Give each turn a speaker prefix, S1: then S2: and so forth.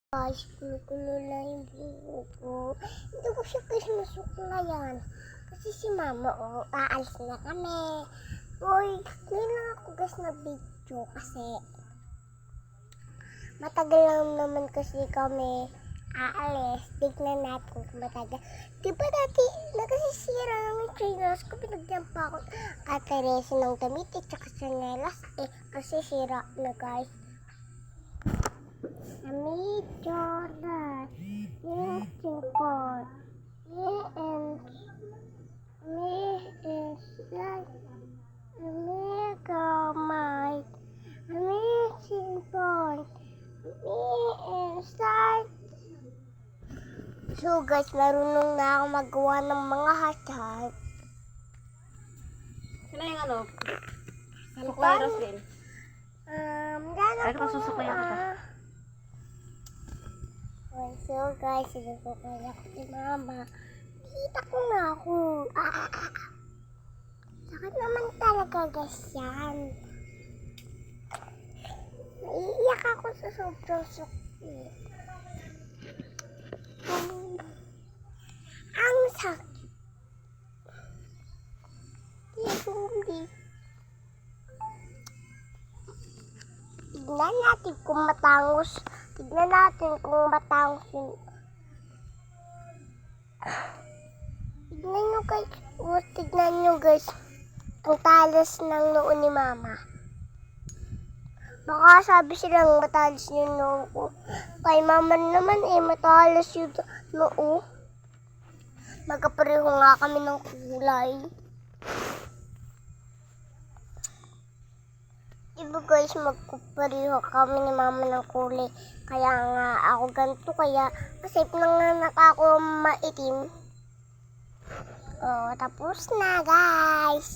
S1: Guys, kulo-kulo na yung buhok ko. Hindi ko siya kasi masuklayan. Kasi si mama, aalis na kami. Uy, ngayon lang ako guys na-video kasi matagal lang naman kasi kami aalis. Tignan natin kung matagal. Di ba dati nakasisira lang yung trainers ko? Pinagyan pa ako Teresa ng damit at saka sanelas. Kasi sira na guys. Ami Jordan, yung simple, and me is like me gamay, me simple, me is like. So guys, marunong na ako magawa ng mga hashtag.
S2: Sino yung ano? Suklay din.
S1: Ay,
S2: ka susuklayan kita.
S1: So guys, sinusuklay ako si mama. Kita ko na ako. Sakit naman talaga guys yan. Naiiyak ako sa sobrang sakit. Ang sakit. Hindi. Tignan natin kung matangos. Tignan natin kung matangos yun. Tignan nyo guys. Tignan nyo guys. Ang talas ng noo ni mama. Baka sabi silang matalas yung noo ko. Kay mama naman matalas yung noo. Magkapareho nga kami ng kulay. Diba guys, magkapareho kami ni mama ng kulay. Kaya nga ako ganito. Kaya kasi nanganak ako maitim. Tapos na guys.